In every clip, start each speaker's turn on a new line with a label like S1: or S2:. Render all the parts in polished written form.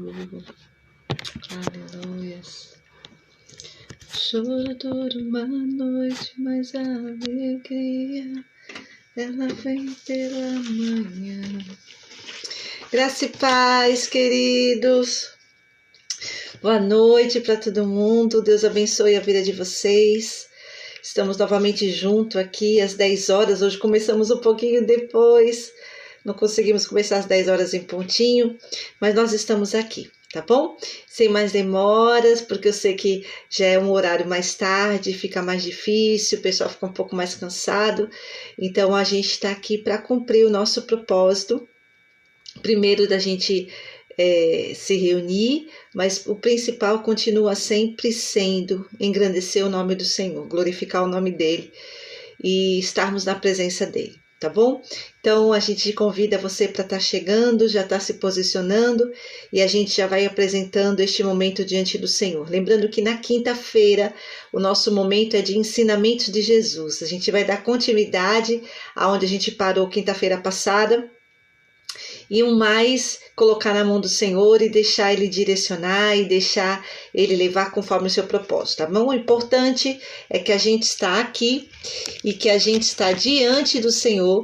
S1: Aleluia. Choro dura uma noite, mas a alegria ela vem pela manhã. Graça e paz, queridos. Boa noite para todo mundo. Deus abençoe a vida de vocês. Estamos novamente juntos aqui às 10 horas. Hoje começamos um pouquinho depois. Não conseguimos começar às 10 horas em pontinho, mas nós estamos aqui, tá bom? Sem mais demoras, porque eu sei que já é um horário mais tarde, fica mais difícil, o pessoal fica um pouco mais cansado. Então a gente está aqui para cumprir o nosso propósito. Primeiro da gente se reunir, mas o principal continua sempre sendo engrandecer o nome do Senhor, glorificar o nome dele e estarmos na presença dele, tá bom? Então a gente convida você para estar chegando, já está se posicionando e a gente já vai apresentando este momento diante do Senhor. Lembrando que na quinta-feira o nosso momento é de ensinamentos de Jesus. A gente vai dar continuidade aonde a gente parou quinta-feira passada. E o mais colocar na mão do Senhor e deixar Ele direcionar e deixar Ele levar conforme o seu propósito, tá bom? O importante é que a gente está aqui e que a gente está diante do Senhor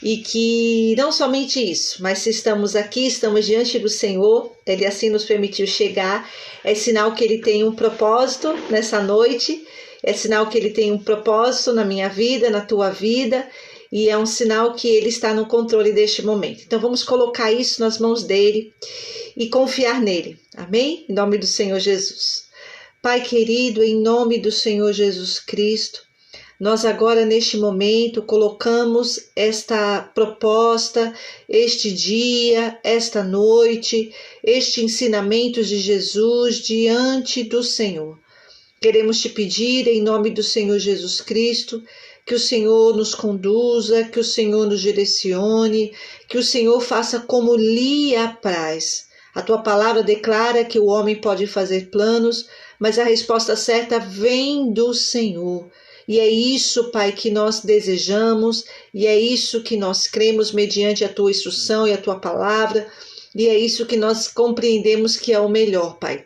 S1: e que não somente isso, mas se estamos aqui, estamos diante do Senhor, Ele assim nos permitiu chegar, é sinal que Ele tem um propósito nessa noite, é sinal que Ele tem um propósito na minha vida, na tua vida, e é um sinal que Ele está no controle deste momento. Então vamos colocar isso nas mãos dEle e confiar nele. Amém? Em nome do Senhor Jesus. Pai querido, em nome do Senhor Jesus Cristo, nós agora neste momento colocamos esta proposta, este dia, esta noite, este ensinamento de Jesus diante do Senhor. Queremos te pedir em nome do Senhor Jesus Cristo, que o Senhor nos conduza, que o Senhor nos direcione, que o Senhor faça como lhe apraz. A tua palavra declara que o homem pode fazer planos, mas a resposta certa vem do Senhor. E é isso, Pai, que nós desejamos, e é isso que nós cremos mediante a tua instrução e a tua palavra, e é isso que nós compreendemos que é o melhor, Pai.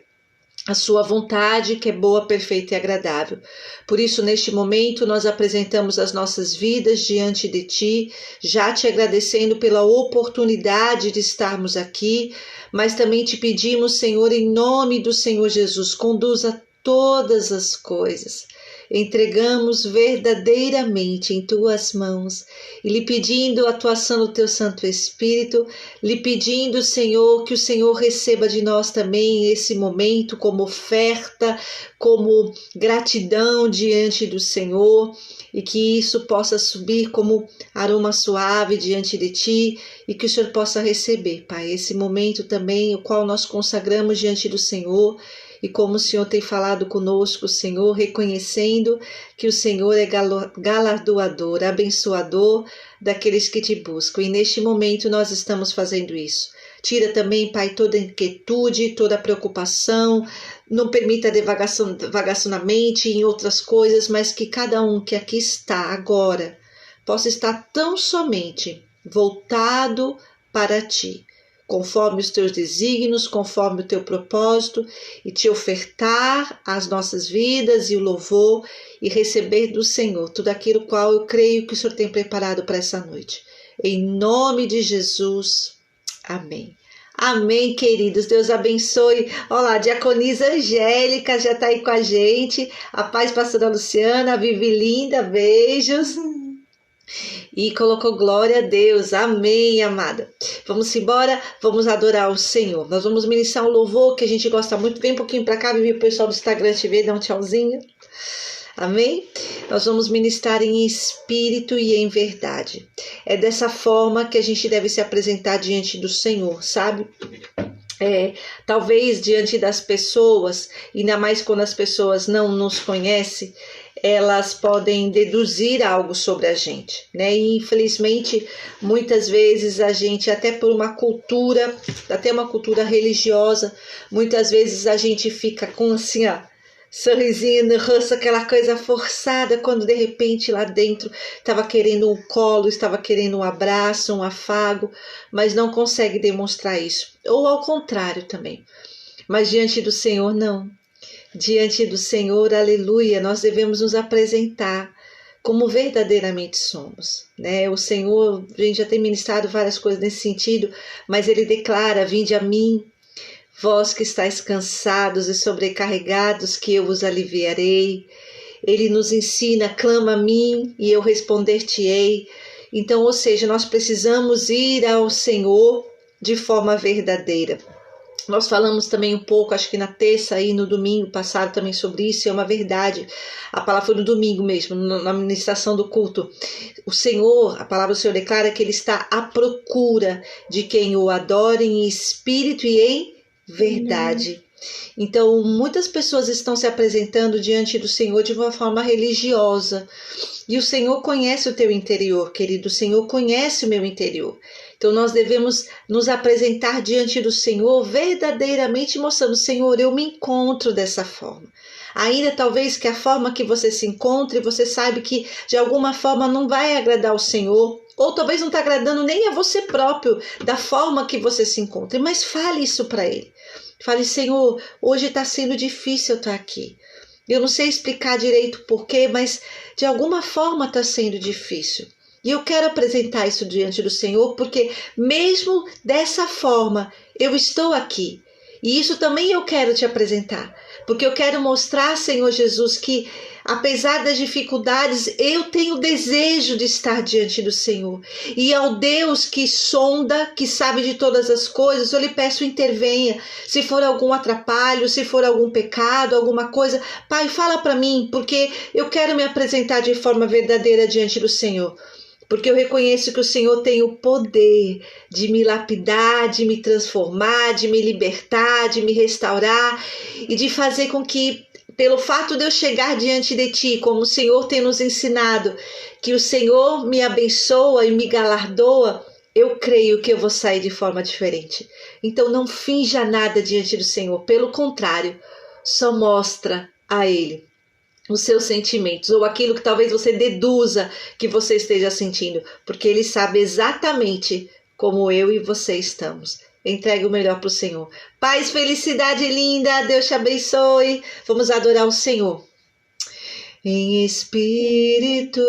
S1: A sua vontade que é boa, perfeita e agradável. Por isso, neste momento, nós apresentamos as nossas vidas diante de Ti, já te agradecendo pela oportunidade de estarmos aqui, mas também te pedimos, Senhor, em nome do Senhor Jesus, conduza todas as coisas. Entregamos verdadeiramente em Tuas mãos e lhe pedindo a atuação do Teu Santo Espírito, lhe pedindo, Senhor, que o Senhor receba de nós também esse momento como oferta, como gratidão diante do Senhor e que isso possa subir como aroma suave diante de Ti e que o Senhor possa receber, Pai, esse momento também, o qual nós consagramos diante do Senhor. E como o Senhor tem falado conosco, Senhor, reconhecendo que o Senhor é galardoador, abençoador daqueles que te buscam. E neste momento nós estamos fazendo isso. Tira também, Pai, toda inquietude, toda preocupação. Não permita divagação na mente em outras coisas, mas que cada um que aqui está agora possa estar tão somente voltado para Ti, conforme os teus desígnios, conforme o teu propósito, e te ofertar as nossas vidas e o louvor e receber do Senhor tudo aquilo qual eu creio que o Senhor tem preparado para essa noite. Em nome de Jesus, amém. Amém, queridos, Deus abençoe. Olá, diaconisa Angélica já está aí com a gente, a paz, pastora Luciana, a Vivi linda, beijos. E colocou glória a Deus, amém, amada. Vamos embora, vamos adorar o Senhor. Nós vamos ministrar um louvor que a gente gosta muito. Vem um pouquinho para cá, Vivi, o pessoal do Instagram te ver, dá um tchauzinho. Amém? Nós vamos ministrar em espírito e em verdade. É dessa forma que a gente deve se apresentar diante do Senhor, sabe? Talvez diante das pessoas, ainda mais quando as pessoas não nos conhecem, elas podem deduzir algo sobre a gente, né? E infelizmente, muitas vezes a gente, até por uma cultura, até uma cultura religiosa, muitas vezes a gente fica com assim, sorrisinho no rosto, aquela coisa forçada, quando de repente lá dentro estava querendo um colo, estava querendo um abraço, um afago, mas não consegue demonstrar isso. Ou ao contrário também. Mas diante do Senhor, não. Diante do Senhor, aleluia, nós devemos nos apresentar como verdadeiramente somos, né? O Senhor, a gente já tem ministrado várias coisas nesse sentido, mas Ele declara: vinde a mim, vós que estáis cansados e sobrecarregados, que eu vos aliviarei. Ele nos ensina: clama a mim e eu responder-te-ei. Então, ou seja, nós precisamos ir ao Senhor de forma verdadeira. Nós falamos também um pouco, acho que na terça e no domingo passado também sobre isso, é uma verdade. A palavra foi no domingo mesmo, na ministração do culto. O Senhor, a palavra do Senhor declara que Ele está à procura de quem o adore em espírito e em verdade. Então, muitas pessoas estão se apresentando diante do Senhor de uma forma religiosa. E o Senhor conhece o teu interior, querido. O Senhor conhece o meu interior. Então, nós devemos nos apresentar diante do Senhor verdadeiramente mostrando: Senhor, eu me encontro dessa forma. Ainda talvez que a forma que você se encontre, você sabe que de alguma forma não vai agradar ao Senhor, ou talvez não está agradando nem a você próprio, da forma que você se encontre, mas fale isso para Ele. Fale: Senhor, hoje está sendo difícil eu estar aqui. Eu não sei explicar direito porquê, mas de alguma forma está sendo difícil. E eu quero apresentar isso diante do Senhor, porque mesmo dessa forma eu estou aqui. E isso também eu quero te apresentar, porque eu quero mostrar, Senhor Jesus, que apesar das dificuldades, eu tenho desejo de estar diante do Senhor. E ao Deus que sonda, que sabe de todas as coisas, eu lhe peço: intervenha. Se for algum atrapalho, se for algum pecado, alguma coisa, Pai, fala para mim, porque eu quero me apresentar de forma verdadeira diante do Senhor. Porque eu reconheço que o Senhor tem o poder de me lapidar, de me transformar, de me libertar, de me restaurar e de fazer com que, pelo fato de eu chegar diante de Ti, como o Senhor tem nos ensinado, que o Senhor me abençoa e me galardoa, eu creio que eu vou sair de forma diferente. Então não finja nada diante do Senhor, pelo contrário, só mostra a Ele os seus sentimentos, ou aquilo que talvez você deduza que você esteja sentindo, porque Ele sabe exatamente como eu e você estamos. Entregue o melhor para o Senhor. Paz, felicidade linda, Deus te abençoe. Vamos adorar o Senhor em espírito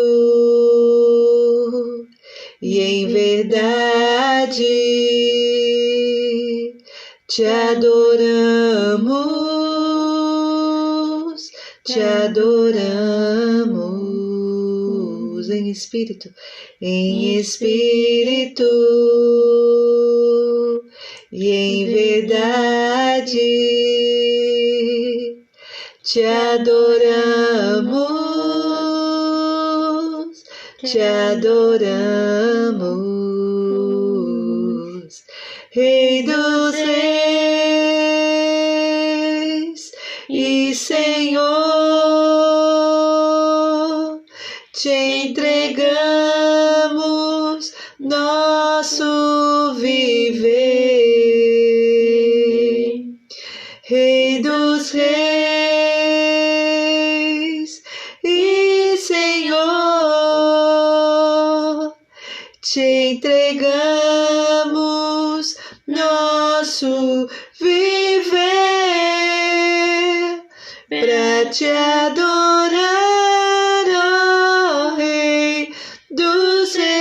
S1: e em verdade. Te adoramos, te adoramos em espírito e em verdade. Te adoramos, te adoramos, Rei dos Reis e Senhor, te entregamos nosso viver. Rei dos Reis e Senhor, te entregamos nosso viver para te adorar, ó Rei dos Reis.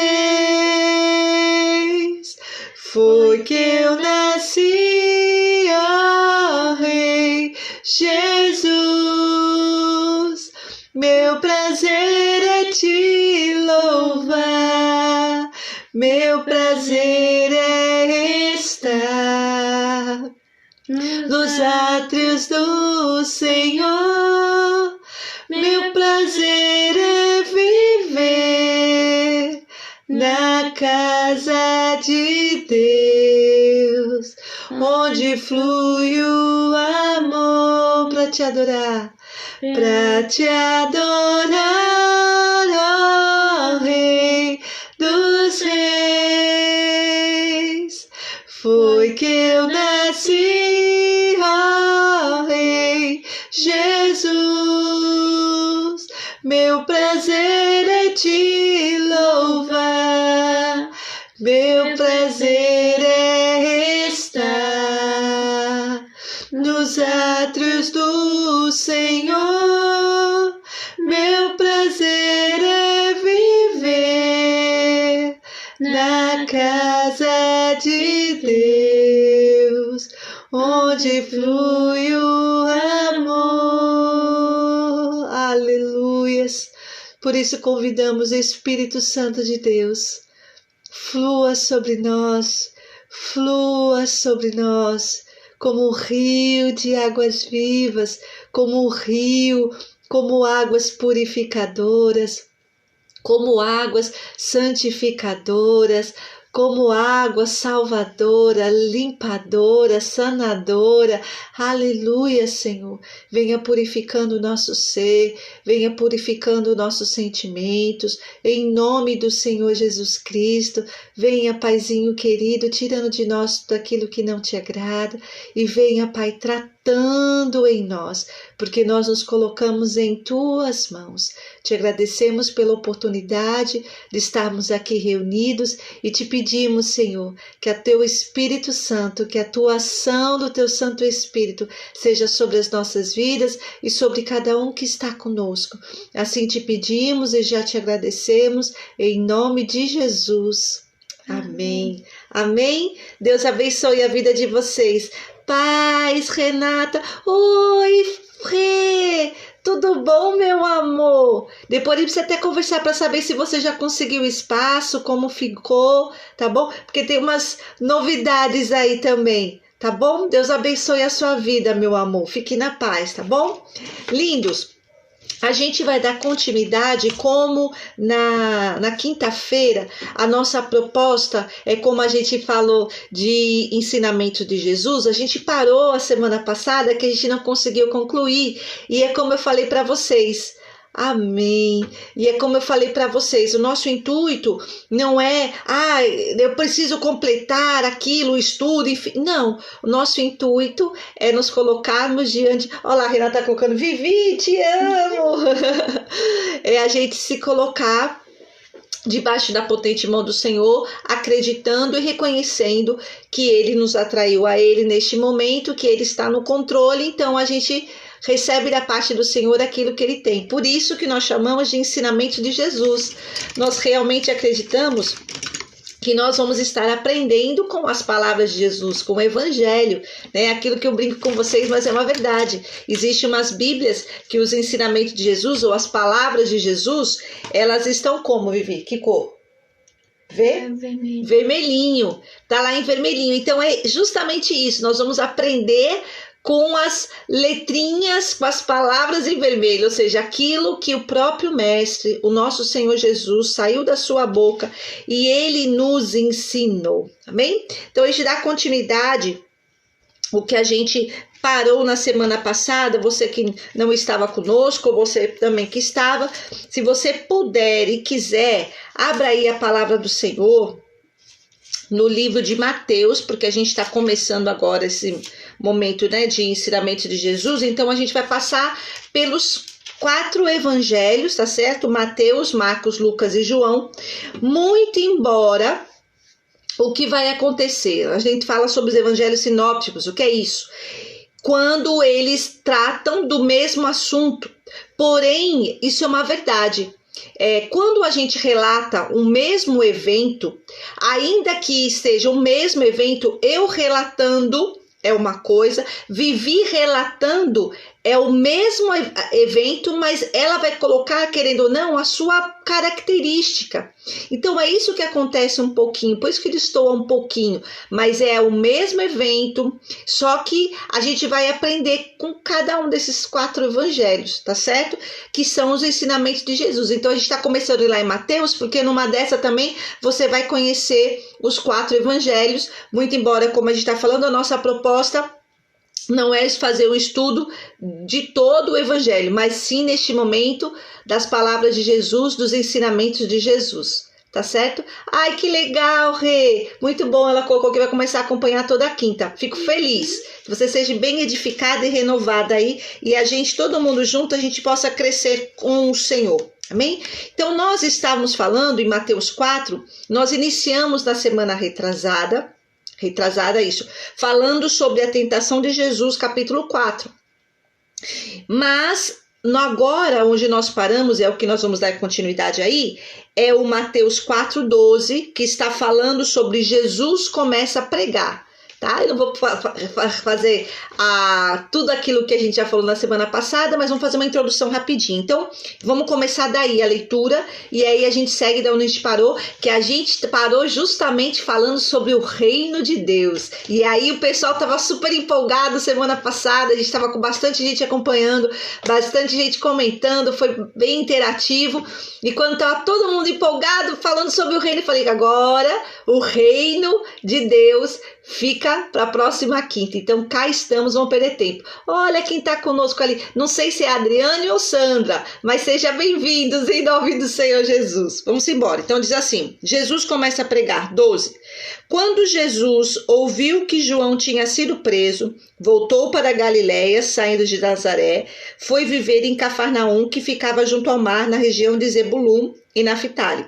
S1: Foi que eu nasci, ó Rei Jesus. Meu prazer é te louvar, meu prazer é estar nos átrios do Senhor. Meu prazer é viver na casa de Deus, onde flui o amor para te adorar, para te adorar, ó Rei dos Reis. Foi que eu nasci, ó Rei Jesus. meu prazer é te louvar, meu prazer é estar nos átrios do Senhor, meu prazer é viver na casa de Deus, onde flui o amor. Aleluias! Por isso convidamos o Espírito Santo de Deus, flua sobre nós, como um rio de águas vivas, como um rio, como águas purificadoras, como águas santificadoras, como água salvadora, limpadora, sanadora. Aleluia, Senhor. Venha purificando o nosso ser, venha purificando nossos sentimentos, em nome do Senhor Jesus Cristo. Venha, Paizinho querido, tirando de nós tudo aquilo que não te agrada, e venha, Pai, tratando em nós, porque nós nos colocamos em tuas mãos. Te agradecemos pela oportunidade de estarmos aqui reunidos e te pedimos, Senhor, que a teu Espírito Santo, que a tua ação do teu Santo Espírito seja sobre as nossas vidas e sobre cada um que está conosco. Assim te pedimos e já te agradecemos, em nome de Jesus. Amém. Amém. Deus abençoe a vida de vocês. Paz, Renata. Oi, Rê. Tudo bom, meu amor? Depois a gente precisa até conversar para saber se você já conseguiu espaço, como ficou, tá bom? Porque tem umas novidades aí também, tá bom? Deus abençoe a sua vida, meu amor. Fique na paz, tá bom? Lindos, a gente vai dar continuidade como na quinta-feira. A nossa proposta é, como a gente falou de ensinamento de Jesus, a gente parou a semana passada que a gente não conseguiu concluir, e é como eu falei para vocês. Amém. E é como eu falei para vocês, o nosso intuito não é, eu preciso completar aquilo, o estudo, enfim. Não, o nosso intuito é nos colocarmos diante. Olha lá, a Renata tá colocando, Vivi, te amo. É a gente se colocar debaixo da potente mão do Senhor, acreditando e reconhecendo que Ele nos atraiu a Ele neste momento, que Ele está no controle. Então a gente recebe da parte do Senhor aquilo que Ele tem. Por isso que nós chamamos de ensinamento de Jesus. Nós realmente acreditamos que nós vamos estar aprendendo com as palavras de Jesus, com o Evangelho, né? Aquilo que eu brinco com vocês, mas é uma verdade. Existem umas Bíblias que os ensinamentos de Jesus, ou as palavras de Jesus, elas estão como, Vivi? Que cor?
S2: Vermelho.
S1: Vermelhinho. Tá lá em vermelhinho. Então é justamente isso. Nós vamos aprender com as letrinhas, com as palavras em vermelho, ou seja, aquilo que o próprio Mestre, o nosso Senhor Jesus, saiu da sua boca e Ele nos ensinou, amém? Então a gente dá continuidade o que a gente parou na semana passada. Você que não estava conosco, ou você também que estava, se você puder e quiser, abra aí a palavra do Senhor no livro de Mateus, porque a gente está começando agora esse momento, né, de ensinamento de Jesus. Então a gente vai passar pelos 4 evangelhos, tá certo? Mateus, Marcos, Lucas e João. Muito embora o que vai acontecer, a gente fala sobre os evangelhos sinópticos. O que é isso? Quando eles tratam do mesmo assunto. Porém, isso é uma verdade. Quando a gente relata um mesmo evento, ainda que seja o mesmo evento, eu relatando é uma coisa, Vivi relatando é o mesmo evento, mas ela vai colocar, querendo ou não, a sua característica. Então é isso que acontece um pouquinho, por isso que ele estoura um pouquinho, mas é o mesmo evento, só que a gente vai aprender com cada um desses 4 evangelhos, tá certo? Que são os ensinamentos de Jesus. Então a gente está começando lá em Mateus, porque numa dessa também você vai conhecer os 4 evangelhos, muito embora, como a gente está falando, a nossa proposta não é fazer um estudo de todo o evangelho, mas sim neste momento das palavras de Jesus, dos ensinamentos de Jesus, tá certo? Ai, que legal, Rê! Muito bom, ela colocou que vai começar a acompanhar toda a quinta. Fico feliz que você seja bem edificada e renovada aí, e a gente, todo mundo junto, a gente possa crescer com o Senhor. Amém? Então, nós estávamos falando em Mateus 4, nós iniciamos na semana retrasada isso, falando sobre a tentação de Jesus, capítulo 4. Mas, agora, onde nós paramos, é o que nós vamos dar continuidade aí, é o Mateus 4,12, que está falando sobre Jesus começa a pregar. Tá? Eu não vou fazer tudo aquilo que a gente já falou na semana passada, mas vamos fazer uma introdução rapidinho. Então, vamos começar daí a leitura, e aí a gente segue da onde a gente parou, que a gente parou justamente falando sobre o reino de Deus. E aí o pessoal estava super empolgado semana passada, a gente estava com bastante gente acompanhando, bastante gente comentando, foi bem interativo. E quando estava todo mundo empolgado falando sobre o reino, eu falei que agora o reino de Deus fica para a próxima quinta. Então cá estamos, vamos perder tempo. Olha quem está conosco ali. Não sei se é Adriane ou Sandra, mas sejam bem-vindos em nome do Senhor Jesus. Vamos embora. Então diz assim, Jesus começa a pregar, 12. Quando Jesus ouviu que João tinha sido preso, voltou para a Galiléia, saindo de Nazaré, foi viver em Cafarnaum, que ficava junto ao mar, na região de Zebulum e Naftali,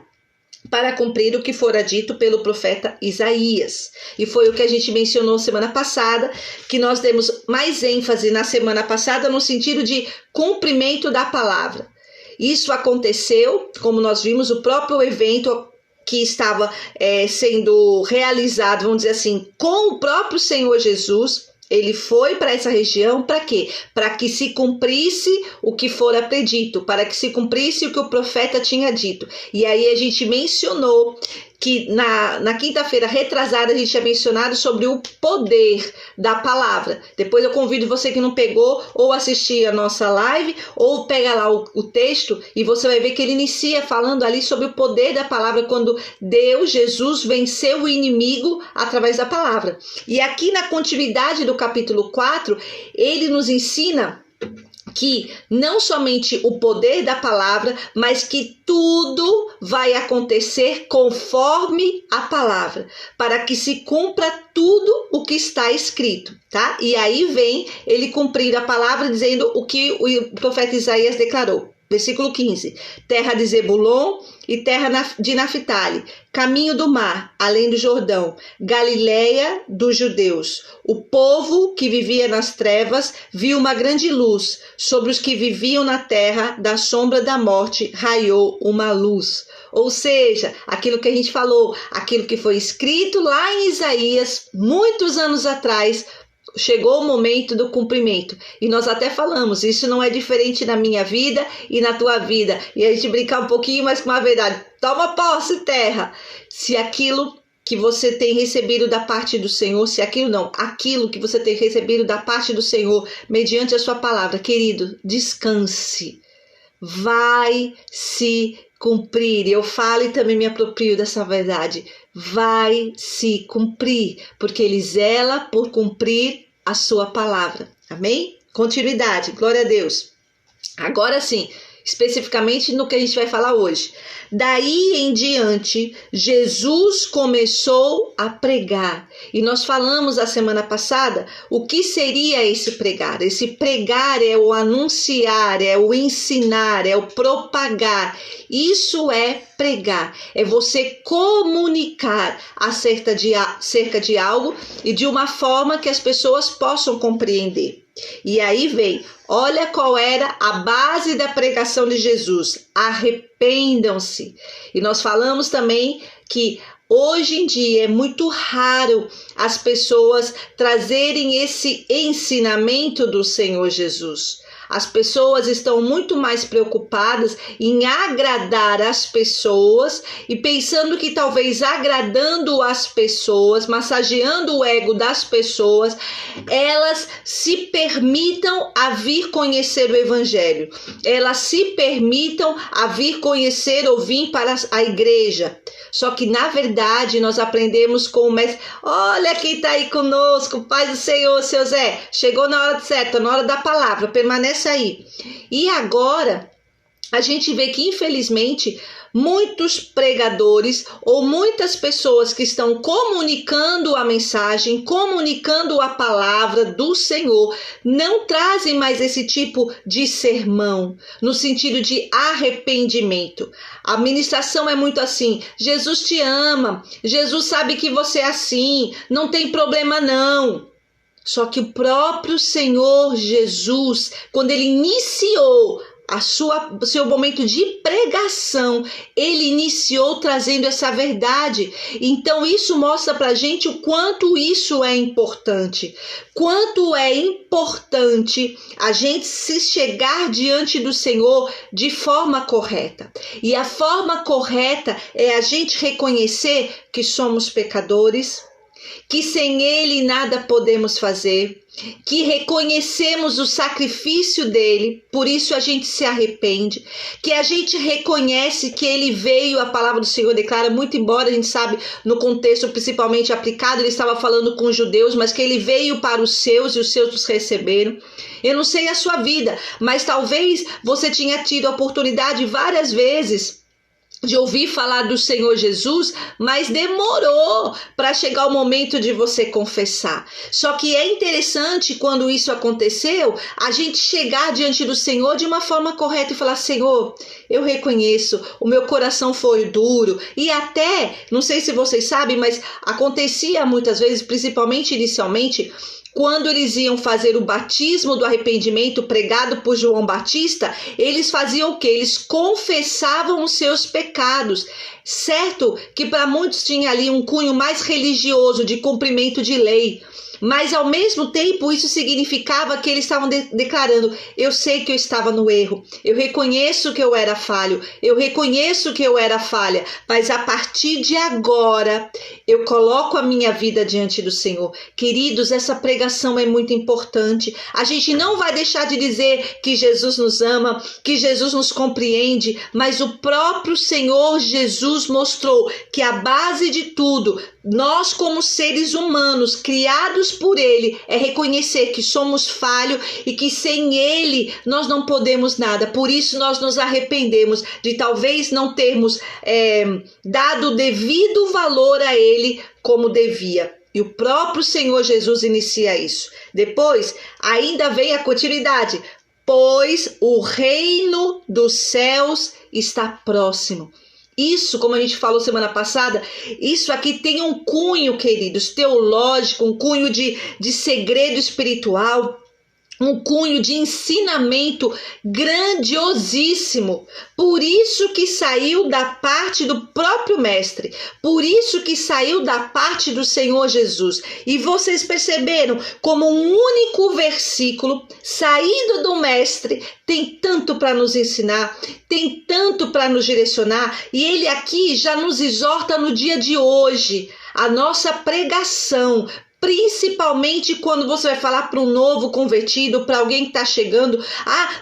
S1: para cumprir o que fora dito pelo profeta Isaías. E foi o que a gente mencionou semana passada, que nós demos mais ênfase na semana passada no sentido de cumprimento da palavra. Isso aconteceu, como nós vimos, o próprio evento que estava sendo realizado, vamos dizer assim, com o próprio Senhor Jesus. Ele foi para essa região para quê? Para que se cumprisse o que fora predito, para que se cumprisse o que o profeta tinha dito. E aí a gente mencionou que na quinta-feira retrasada a gente tinha mencionado sobre o poder da palavra. Depois eu convido você que não pegou, ou assistir a nossa live, ou pega lá o texto e você vai ver que ele inicia falando ali sobre o poder da palavra, quando Deus, Jesus, venceu o inimigo através da palavra. E aqui na continuidade do capítulo 4, ele nos ensina que não somente o poder da palavra, mas que tudo vai acontecer conforme a palavra, para que se cumpra tudo o que está escrito, tá? E aí vem ele cumprir a palavra dizendo o que o profeta Isaías declarou. Versículo 15, terra de Zebulon e terra de Naftali, caminho do mar, além do Jordão, Galiléia dos judeus. O povo que vivia nas trevas viu uma grande luz, sobre os que viviam na terra da sombra da morte raiou uma luz. Ou seja, aquilo que a gente falou, aquilo que foi escrito lá em Isaías, muitos anos atrás, chegou o momento do cumprimento. E nós até falamos, isso não é diferente na minha vida e na tua vida. E a gente brincar um pouquinho mais com a verdade. Toma posse, terra. Se aquilo que você tem recebido da parte do Senhor, aquilo que você tem recebido da parte do Senhor, mediante a sua palavra, querido, descanse. Vai se cumprir. Eu falo e também me aproprio dessa verdade. Vai se cumprir, porque ele zela por cumprir a sua palavra. Amém? Continuidade. Glória a Deus. Agora sim, especificamente no que a gente vai falar hoje. Daí em diante, Jesus começou a pregar. E nós falamos a semana passada o que seria esse pregar. Esse pregar é o anunciar, é o ensinar, é o propagar. Isso é pregar. É você comunicar acerca de algo e de uma forma que as pessoas possam compreender. E aí vem, olha qual era a base da pregação de Jesus: arrependam-se. E nós falamos também que hoje em dia é muito raro as pessoas trazerem esse ensinamento do Senhor Jesus. As pessoas estão muito mais preocupadas em agradar as pessoas e pensando que talvez agradando as pessoas, massageando o ego das pessoas, elas se permitam a vir conhecer o Evangelho. Elas se permitam a vir conhecer ou vir para a igreja. Só que, na verdade, nós aprendemos com o mestre. Olha quem está aí conosco, Pai do Senhor, seu Zé. Chegou na hora certa, na hora da palavra. Permanece aí. E agora, a gente vê que, infelizmente, muitos pregadores ou muitas pessoas que estão comunicando a mensagem, comunicando a palavra do Senhor, não trazem mais esse tipo de sermão, no sentido de arrependimento. A ministração é muito assim: Jesus te ama, Jesus sabe que você é assim, não tem problema não. Só que o próprio Senhor Jesus, quando ele iniciou seu momento de pregação, ele iniciou trazendo essa verdade. Então isso mostra pra gente o quanto isso é importante. Quanto é importante a gente se chegar diante do Senhor de forma correta. E a forma correta é a gente reconhecer que somos pecadores, que sem ele nada podemos fazer, que reconhecemos o sacrifício dele, por isso a gente se arrepende, que a gente reconhece que ele veio, a palavra do Senhor declara, muito embora a gente sabe no contexto principalmente aplicado, ele estava falando com os judeus, mas que ele veio para os seus e os seus os receberam. Eu não sei a sua vida, mas talvez você tenha tido a oportunidade várias vezes de ouvir falar do Senhor Jesus, mas demorou para chegar o momento de você confessar. Só que é interessante, quando isso aconteceu, a gente chegar diante do Senhor de uma forma correta e falar: Senhor, eu reconheço, o meu coração foi duro. E até, não sei se vocês sabem, mas acontecia muitas vezes, principalmente inicialmente, quando eles iam fazer o batismo do arrependimento pregado por João Batista, eles faziam o quê? Eles confessavam os seus pecados. Certo que para muitos tinha ali um cunho mais religioso, de cumprimento de lei. Mas ao mesmo tempo isso significava que eles estavam declarando: eu sei que eu estava no erro, eu reconheço que eu era falho, eu reconheço que eu era falha, mas a partir de agora eu coloco a minha vida diante do Senhor. Queridos, essa pregação é muito importante. A gente não vai deixar de dizer que Jesus nos ama, que Jesus nos compreende, mas o próprio Senhor Jesus mostrou que a base de tudo, nós como seres humanos criados por ele, é reconhecer que somos falhos e que sem ele nós não podemos nada. Por isso nós nos arrependemos de talvez não termos dado o devido valor a ele como devia. E o próprio Senhor Jesus inicia isso. Depois ainda vem a continuidade: pois o reino dos céus está próximo. Isso, como a gente falou semana passada, isso aqui tem um cunho, queridos, teológico, um cunho de segredo espiritual, um cunho de ensinamento grandiosíssimo. Por isso que saiu da parte do próprio mestre, por isso que saiu da parte do Senhor Jesus. E vocês perceberam como um único versículo saindo do mestre tem tanto para nos ensinar, tem tanto para nos direcionar, e ele aqui já nos exorta no dia de hoje, a nossa pregação. Principalmente quando você vai falar para um novo convertido, para alguém que está chegando.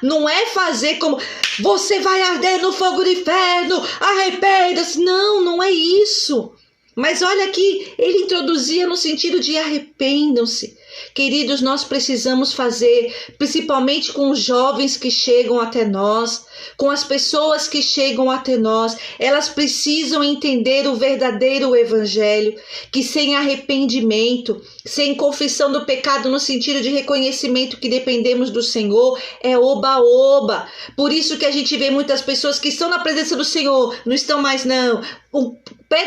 S1: Não é fazer como você vai arder no fogo do inferno, arrependa-se. Não é isso. Mas olha aqui, ele introduzia no sentido de arrependam-se. Queridos, nós precisamos fazer, principalmente com os jovens que chegam até nós, com as pessoas que chegam até nós, elas precisam entender o verdadeiro evangelho, que sem arrependimento, sem confissão do pecado no sentido de reconhecimento que dependemos do Senhor, é oba-oba. Por isso que a gente vê muitas pessoas que estão na presença do Senhor, não estão mais não. Pé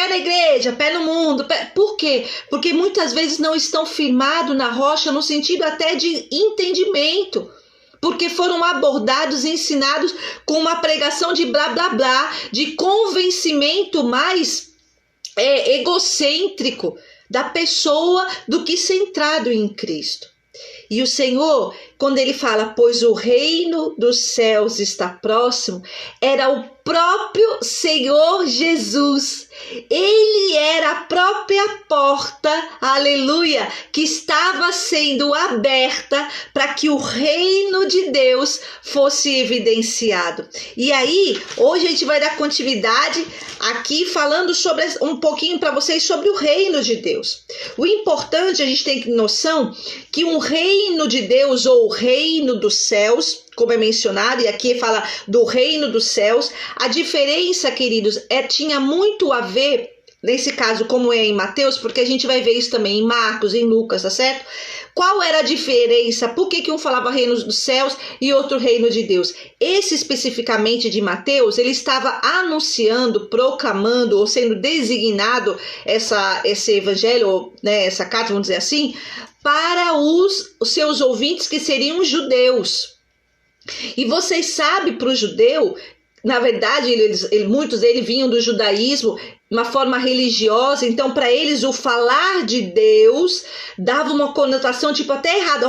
S1: na igreja, pé no mundo. Por quê? Porque muitas vezes não estão firmados na rocha no sentido até de entendimento. Porque foram abordados e ensinados com uma pregação de blá blá blá, de convencimento mais egocêntrico da pessoa do que centrado em Cristo. E o Senhor, quando ele fala, pois o reino dos céus está próximo, era o próprio Senhor Jesus. Ele era a própria porta, aleluia, que estava sendo aberta para que o reino de Deus fosse evidenciado. E aí, hoje a gente vai dar continuidade aqui falando sobre um pouquinho para vocês sobre o reino de Deus. O importante, a gente tem noção que um reino de Deus ou o reino dos céus, como é mencionado, e aqui fala do reino dos céus. A diferença, queridos, tinha muito a ver, nesse caso, como é em Mateus, porque a gente vai ver isso também em Marcos, em Lucas, tá certo? Qual era a diferença? Por que um falava reino dos céus e outro reino de Deus? Esse especificamente de Mateus, ele estava anunciando, proclamando, ou sendo designado esse evangelho, né, essa carta, vamos dizer assim, para os seus ouvintes que seriam judeus. E vocês sabem, para o judeu, na verdade, muitos deles vinham do judaísmo, uma forma religiosa, então para eles o falar de Deus dava uma conotação tipo até errada.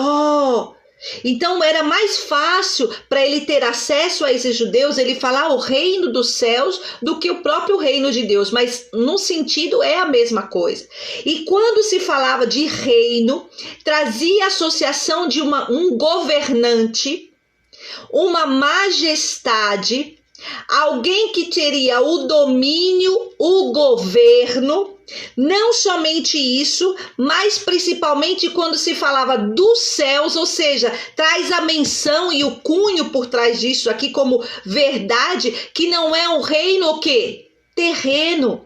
S1: Então era mais fácil para ele ter acesso a esses judeus, ele falar o reino dos céus do que o próprio reino de Deus, mas no sentido é a mesma coisa. E quando se falava de reino, trazia a associação de um governante, uma majestade, alguém que teria o domínio, o governo. Não somente isso, mas principalmente quando se falava dos céus, ou seja, traz a menção e o cunho por trás disso aqui como verdade, que não é um reino o quê? Terreno.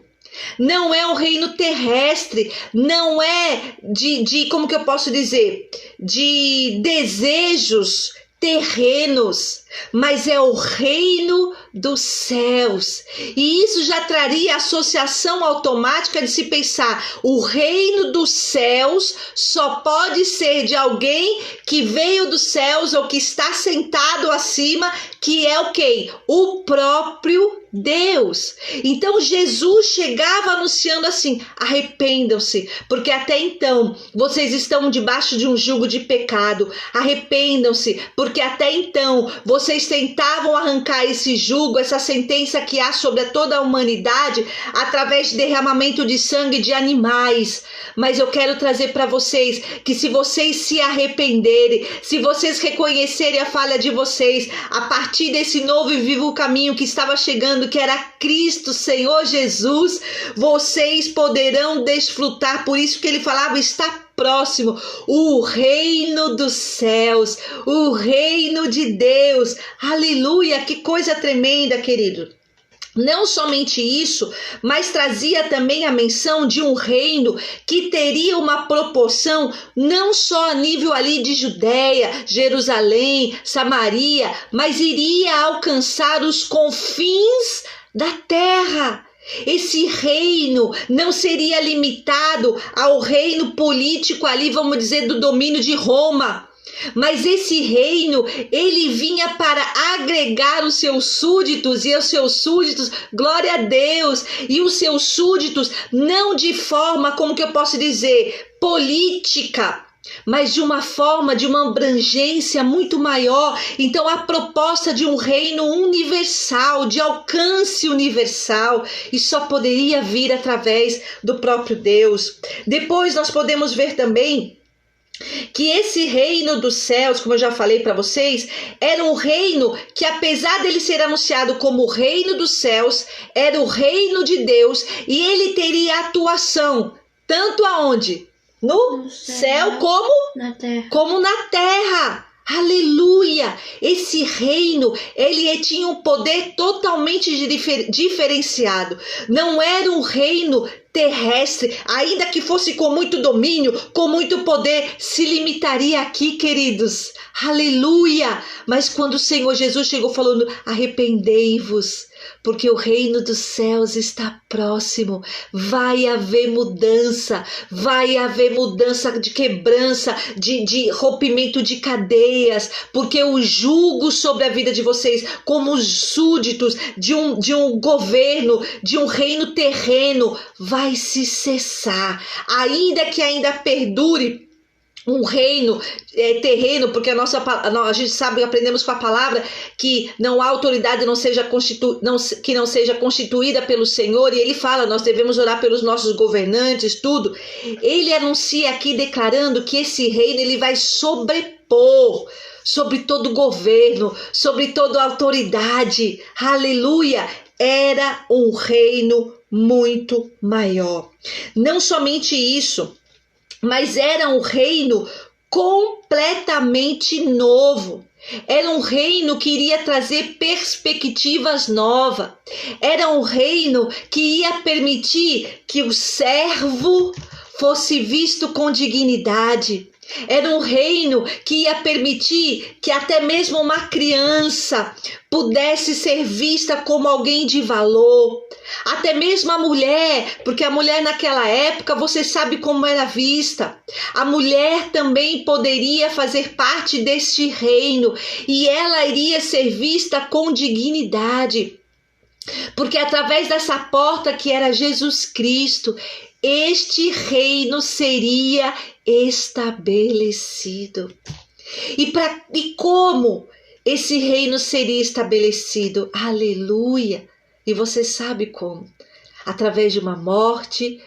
S1: Não é um reino terrestre, não é como que eu posso dizer, de desejos terrenos, mas é o reino dos céus. E isso já traria associação automática de se pensar, o reino dos céus só pode ser de alguém que veio dos céus ou que está sentado acima, que é o quê? O próprio Deus. Então Jesus chegava anunciando assim, arrependam-se, porque até então vocês estão debaixo de um jugo de pecado, arrependam-se, porque até então vocês tentavam arrancar esse jugo, essa sentença que há sobre toda a humanidade através de derramamento de sangue de animais. Mas eu quero trazer para vocês que se vocês se arrependerem, se vocês reconhecerem a falha de vocês, a partir desse novo e vivo caminho que estava chegando, que era Cristo, Senhor Jesus, vocês poderão desfrutar. Por isso que ele falava, está próximo, o reino dos céus, o reino de Deus. Aleluia, que coisa tremenda, querido. Não somente isso, mas trazia também a menção de um reino que teria uma proporção não só a nível ali de Judéia, Jerusalém, Samaria, mas iria alcançar os confins da terra. Esse reino não seria limitado ao reino político ali, vamos dizer, do domínio de Roma. Mas esse reino, ele vinha para agregar os seus súditos, e os seus súditos, glória a Deus, e os seus súditos não de forma, como que eu posso dizer, política, mas de uma forma, de uma abrangência muito maior. Então a proposta de um reino universal, de alcance universal, e só poderia vir através do próprio Deus. Depois nós podemos ver também que esse reino dos céus, como eu já falei para vocês, era um reino que, apesar dele ser anunciado como o reino dos céus, era o reino de Deus, e ele teria atuação tanto aonde? No céu como na terra. Aleluia! Esse reino, ele tinha um poder totalmente diferenciado. Não era um reino terrestre, ainda que fosse com muito domínio, com muito poder, se limitaria aqui, queridos. Aleluia! Mas quando o Senhor Jesus chegou falando, arrependei-vos, porque o reino dos céus está próximo. Vai haver mudança de quebrança, de rompimento de cadeias, porque o jugo sobre a vida de vocês, como os súditos de um governo, de um reino terreno, vai se cessar. Ainda que ainda perdure um reino terreno, porque a gente sabe, aprendemos com a palavra que não há autoridade que não seja constituída pelo Senhor, e ele fala, nós devemos orar pelos nossos governantes, tudo. Ele anuncia aqui declarando que esse reino ele vai sobrepor sobre todo governo, sobre toda autoridade. Aleluia! Era um reino muito maior. Não somente isso, mas era um reino completamente novo. Era um reino que iria trazer perspectivas novas. Era um reino que ia permitir que o servo fosse visto com dignidade. Era um reino que ia permitir que até mesmo uma criança pudesse ser vista como alguém de valor. Até mesmo a mulher, porque a mulher naquela época, você sabe como era vista. A mulher também poderia fazer parte deste reino e ela iria ser vista com dignidade. Porque através dessa porta que era Jesus Cristo, este reino seria estabelecido. E como esse reino seria estabelecido? Aleluia! E você sabe como? Através de uma morte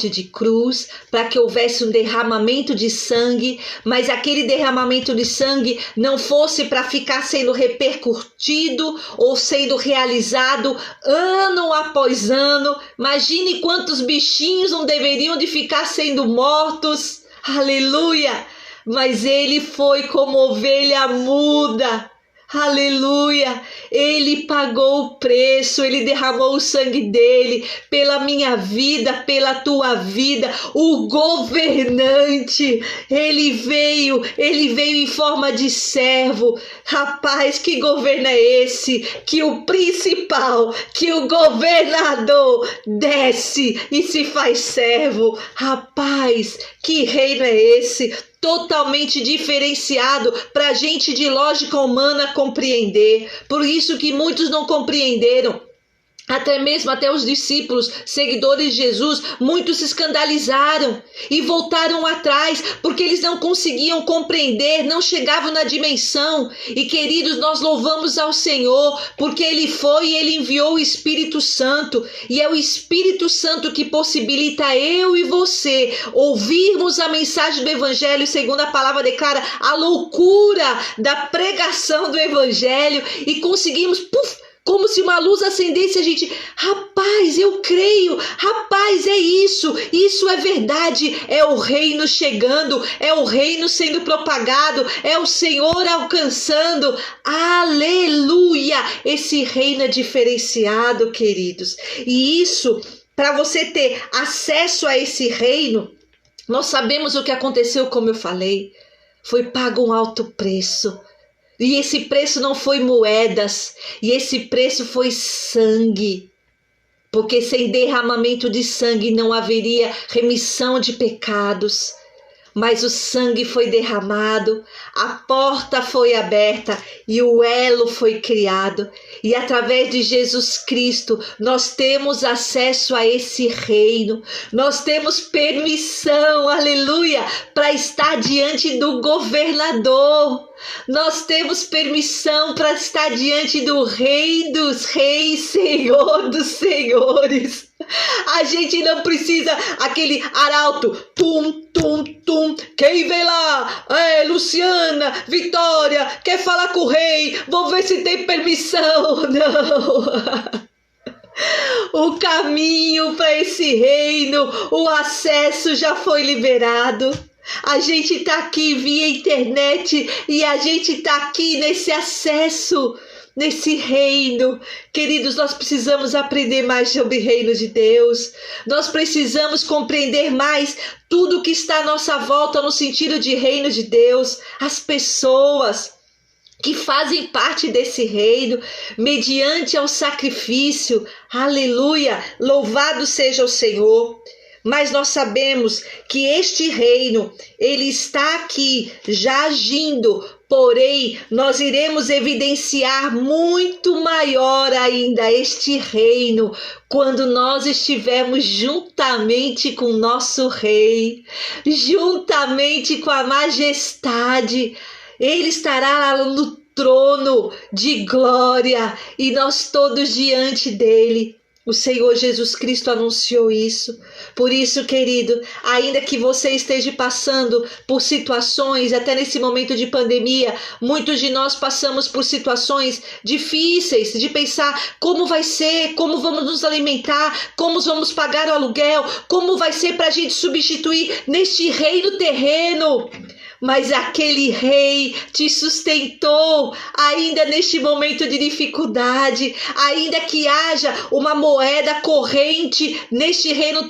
S1: de cruz, para que houvesse um derramamento de sangue, mas aquele derramamento de sangue não fosse para ficar sendo repercutido ou sendo realizado ano após ano. Imagine quantos bichinhos não deveriam de ficar sendo mortos. Aleluia! Mas ele foi como ovelha muda. Aleluia, ele pagou o preço, ele derramou o sangue dele pela minha vida, pela tua vida. O governante, ele veio em forma de servo. Rapaz, que governo é esse? Que o principal, que o governador desce e se faz servo. Rapaz, que reino é esse? Totalmente diferenciado para a gente de lógica humana compreender. Por isso que muitos não compreenderam. Até os discípulos, seguidores de Jesus, muitos se escandalizaram e voltaram atrás, porque eles não conseguiam compreender, não chegavam na dimensão. E queridos, nós louvamos ao Senhor, porque Ele foi e Ele enviou o Espírito Santo, e é o Espírito Santo que possibilita eu e você ouvirmos a mensagem do Evangelho, segundo a palavra declara, a loucura da pregação do Evangelho, e conseguimos, como se uma luz acendesse, a gente, rapaz, eu creio, rapaz, é isso é verdade, é o reino chegando, é o reino sendo propagado, é o Senhor alcançando, aleluia, esse reino é diferenciado, queridos, e isso, para você ter acesso a esse reino, nós sabemos o que aconteceu, como eu falei, foi pago um alto preço. E esse preço não foi moedas, e esse preço foi sangue. Porque sem derramamento de sangue não haveria remissão de pecados. Mas o sangue foi derramado, a porta foi aberta e o elo foi criado. E através de Jesus Cristo nós temos acesso a esse reino. Nós temos permissão, aleluia, para estar diante do governador. Nós temos permissão para estar diante do Rei dos Reis, Senhor dos Senhores. A gente não precisa aquele arauto, tum, tum, tum. Quem vem lá? Luciana, Vitória, quer falar com o rei? Vou ver se tem permissão. Não. O caminho para esse reino, o acesso já foi liberado. A gente está aqui via internet e a gente está aqui nesse acesso, nesse reino. Queridos, nós precisamos aprender mais sobre o reino de Deus. Nós precisamos compreender mais tudo que está à nossa volta no sentido de reino de Deus. As pessoas que fazem parte desse reino, mediante ao sacrifício. Aleluia! Louvado seja o Senhor. Mas nós sabemos que este reino, ele está aqui já agindo, porém nós iremos evidenciar muito maior ainda este reino quando nós estivermos juntamente com o nosso rei, juntamente com a majestade. Ele estará lá no trono de glória e nós todos diante dele. O Senhor Jesus Cristo anunciou isso. Por isso, querido, ainda que você esteja passando por situações, até nesse momento de pandemia, muitos de nós passamos por situações difíceis de pensar como vai ser, como vamos nos alimentar, como vamos pagar o aluguel, como vai ser para a gente substituir neste reino terreno. mas aquele rei te sustentou ainda neste momento de dificuldade, ainda que haja uma moeda corrente neste reino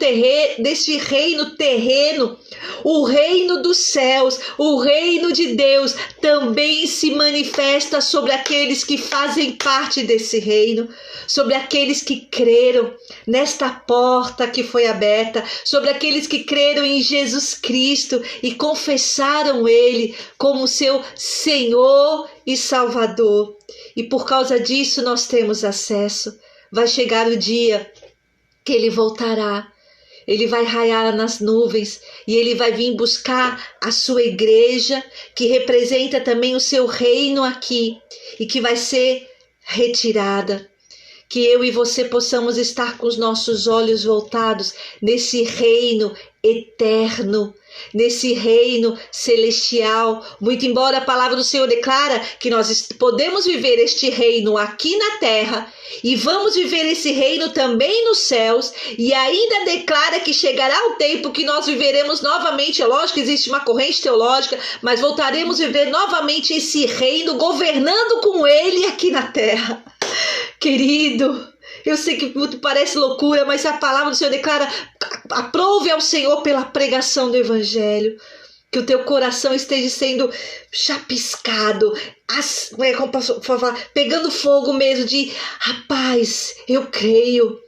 S1: terreno, o reino dos céus, o reino de Deus também se manifesta sobre aqueles que fazem parte desse reino, sobre aqueles que creram nesta porta que foi aberta, sobre aqueles que creram em Jesus Cristo e confessaram Ele como seu Senhor e Salvador. E por causa disso nós temos acesso. Vai chegar o dia que Ele voltará. Ele vai raiar nas nuvens e Ele vai vir buscar a sua igreja, que representa também o seu reino aqui e que vai ser retirada. Que eu e você possamos estar com os nossos olhos voltados nesse reino eterno, nesse reino celestial. Muito embora a palavra do Senhor declara que nós podemos viver este reino aqui na terra e vamos viver esse reino também nos céus, e ainda declara que chegará o tempo que nós viveremos novamente. É lógico que existe uma corrente teológica, mas voltaremos a viver novamente esse reino, governando com Ele aqui na terra. Querido, eu sei que muito parece loucura, mas a palavra do Senhor declara: aprove ao Senhor pela pregação do Evangelho, que o teu coração esteja sendo chapiscado, pegando fogo mesmo de, rapaz, eu creio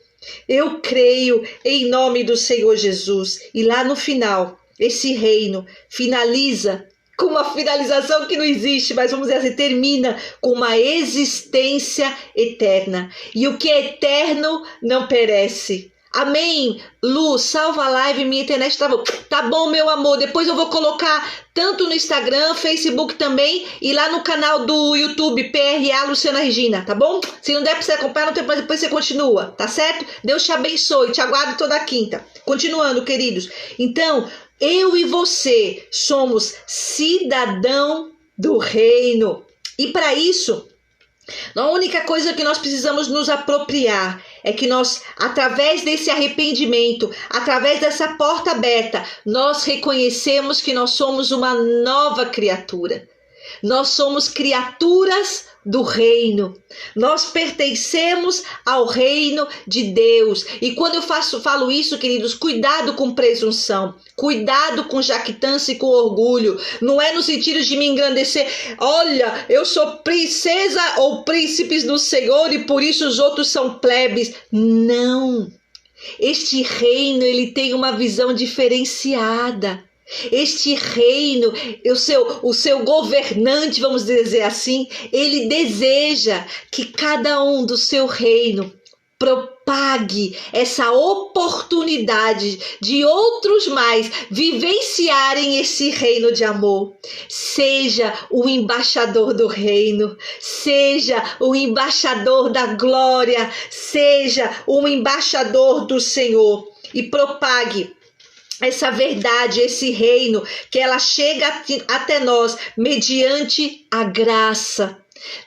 S1: em nome do Senhor Jesus. E lá no final, esse reino finaliza com uma finalização que não existe, mas vamos dizer assim, termina com uma existência eterna. E o que é eterno não perece. Amém? Lu, salva a live, minha internet travou. Tá bom, meu amor, depois eu vou colocar tanto no Instagram, Facebook também, e lá no canal do YouTube, PRA Luciana Regina, tá bom? Se não der pra você acompanhar, não tem problema, depois você continua, tá certo? Deus te abençoe, te aguardo toda quinta. Continuando, queridos. Então, eu e você somos cidadão do reino. E para isso, a única coisa que nós precisamos nos apropriar é que nós, através desse arrependimento, através dessa porta aberta, nós reconhecemos que nós somos uma nova criatura. Nós somos criaturas do reino. Nós pertencemos ao reino de Deus. E quando eu falo isso, queridos, cuidado com presunção, cuidado com jactância e com orgulho. Não é no sentido de me engrandecer. Olha, eu sou princesa ou príncipes do Senhor e por isso os outros são plebes. Não. Este reino, ele tem uma visão diferenciada. Este reino, o seu governante, vamos dizer assim, ele deseja que cada um do seu reino propague essa oportunidade de outros mais vivenciarem esse reino de amor. Seja o embaixador do reino, seja o embaixador da glória, seja o embaixador do Senhor e propague essa verdade, esse reino, que ela chega até nós mediante a graça,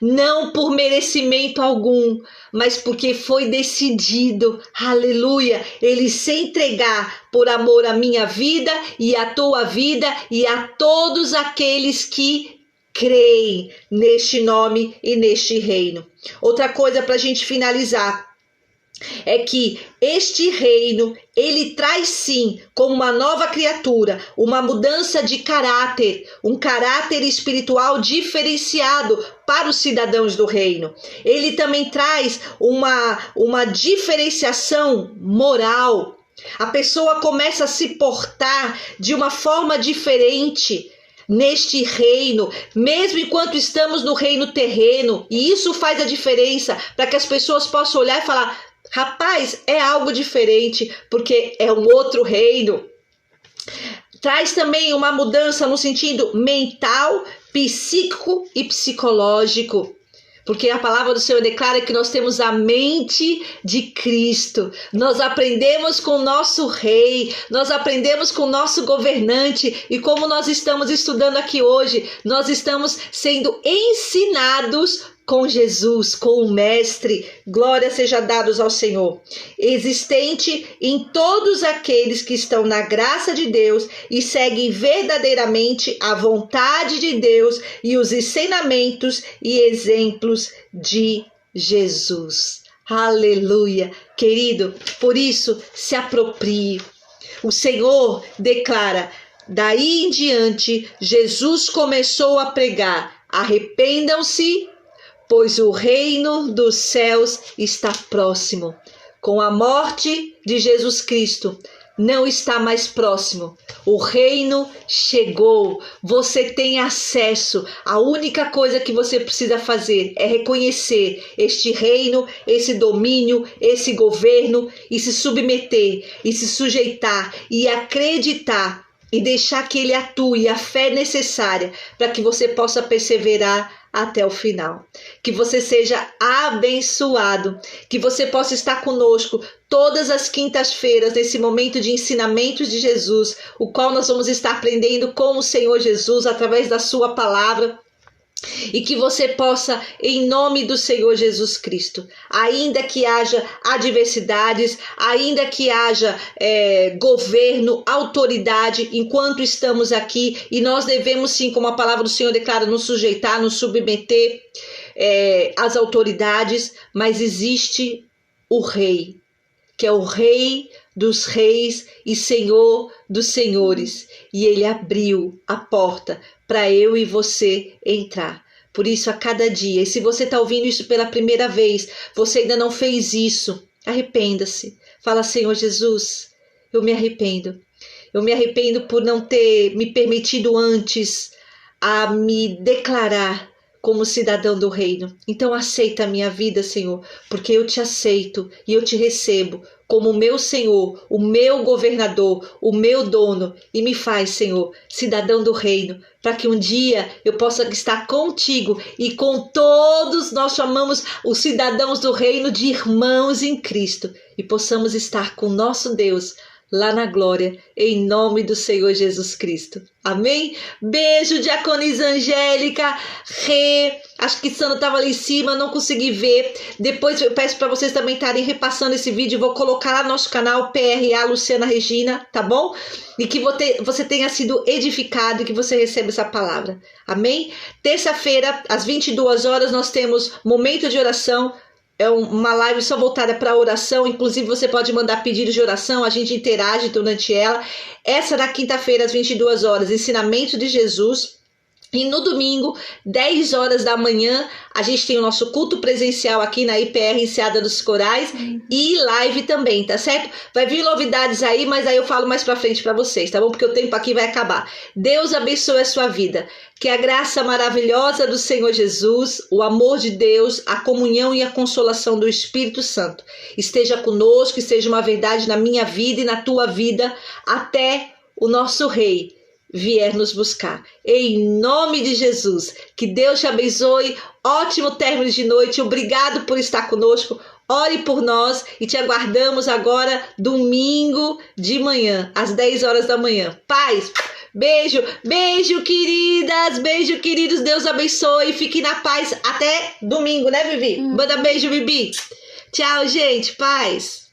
S1: não por merecimento algum, mas porque foi decidido, aleluia, ele se entregar por amor à minha vida e à tua vida e a todos aqueles que creem neste nome e neste reino. Outra coisa para a gente finalizar é que este reino, ele traz sim, como uma nova criatura, uma mudança de caráter, um caráter espiritual diferenciado para os cidadãos do reino. Ele também traz uma diferenciação moral. A pessoa começa a se portar de uma forma diferente neste reino, mesmo enquanto estamos no reino terreno, e isso faz a diferença para que as pessoas possam olhar e falar: rapaz, é algo diferente, porque é um outro reino. Traz também uma mudança no sentido mental, psíquico e psicológico. Porque a palavra do Senhor declara que nós temos a mente de Cristo. Nós aprendemos com o nosso rei, nós aprendemos com o nosso governante. E como nós estamos estudando aqui hoje, nós estamos sendo ensinados com Jesus, com o Mestre, glória seja dados ao Senhor, existente em todos aqueles que estão na graça de Deus e seguem verdadeiramente a vontade de Deus e os ensinamentos e exemplos de Jesus. Aleluia, querido, por isso se aproprie. O Senhor declara, daí em diante, Jesus começou a pregar, arrependam-se, pois o reino dos céus está próximo. Com a morte de Jesus Cristo, não está mais próximo. O reino chegou. Você tem acesso. A única coisa que você precisa fazer é reconhecer este reino, esse domínio, esse governo e se submeter e se sujeitar e acreditar e deixar que ele atue a fé necessária para que você possa perseverar até o final. Que você seja abençoado, que você possa estar conosco todas as quintas-feiras nesse momento de ensinamentos de Jesus, o qual nós vamos estar aprendendo com o Senhor Jesus através da sua palavra. E que você possa, em nome do Senhor Jesus Cristo, ainda que haja adversidades, ainda que haja governo, autoridade, enquanto estamos aqui, e nós devemos sim, como a palavra do Senhor declara, nos sujeitar, nos submeter às autoridades, mas existe o Rei, que é o Rei dos reis e Senhor dos senhores, e ele abriu a porta para eu e você entrar. Por isso, a cada dia, e se você está ouvindo isso pela primeira vez, você ainda não fez isso, arrependa-se. Fala, Senhor Jesus, eu me arrependo. Eu me arrependo por não ter me permitido antes a me declarar como cidadão do reino. Então aceita a minha vida, Senhor, porque eu te aceito e eu te recebo como o meu Senhor, o meu governador, o meu dono, e me faz, Senhor, cidadão do reino, para que um dia eu possa estar contigo e com todos, nós chamamos os cidadãos do reino de irmãos em Cristo, e possamos estar com nosso Deus lá na glória, em nome do Senhor Jesus Cristo. Amém? Beijo, diaconisa Angélica, acho que Sandra estava ali em cima, não consegui ver. Depois eu peço para vocês também estarem repassando esse vídeo, vou colocar lá no nosso canal PRA Luciana Regina, tá bom? E que você tenha sido edificado e que você receba essa palavra. Amém? Terça-feira, às 22 horas, nós temos momento de oração. É uma live só voltada para oração, inclusive você pode mandar pedidos de oração, a gente interage durante ela. Essa na quinta-feira, às 22 horas, ensinamento de Jesus. E no domingo, 10 horas da manhã, a gente tem o nosso culto presencial aqui na IPR Enseada dos Corais e live também, tá certo? Vai vir novidades aí, mas aí eu falo mais pra frente pra vocês, tá bom? Porque o tempo aqui vai acabar. Deus abençoe a sua vida. Que a graça maravilhosa do Senhor Jesus, o amor de Deus, a comunhão e a consolação do Espírito Santo esteja conosco, que seja uma verdade na minha vida e na tua vida, até o nosso Rei vier nos buscar. Em nome de Jesus, que Deus te abençoe, ótimo término de noite, obrigado por estar conosco, ore por nós e te aguardamos agora domingo de manhã, às 10 horas da manhã. Paz, beijo, beijo queridas, beijo queridos, Deus abençoe, fiquem na paz até domingo, né Vivi? Manda beijo, Bibi. Tchau, gente, paz.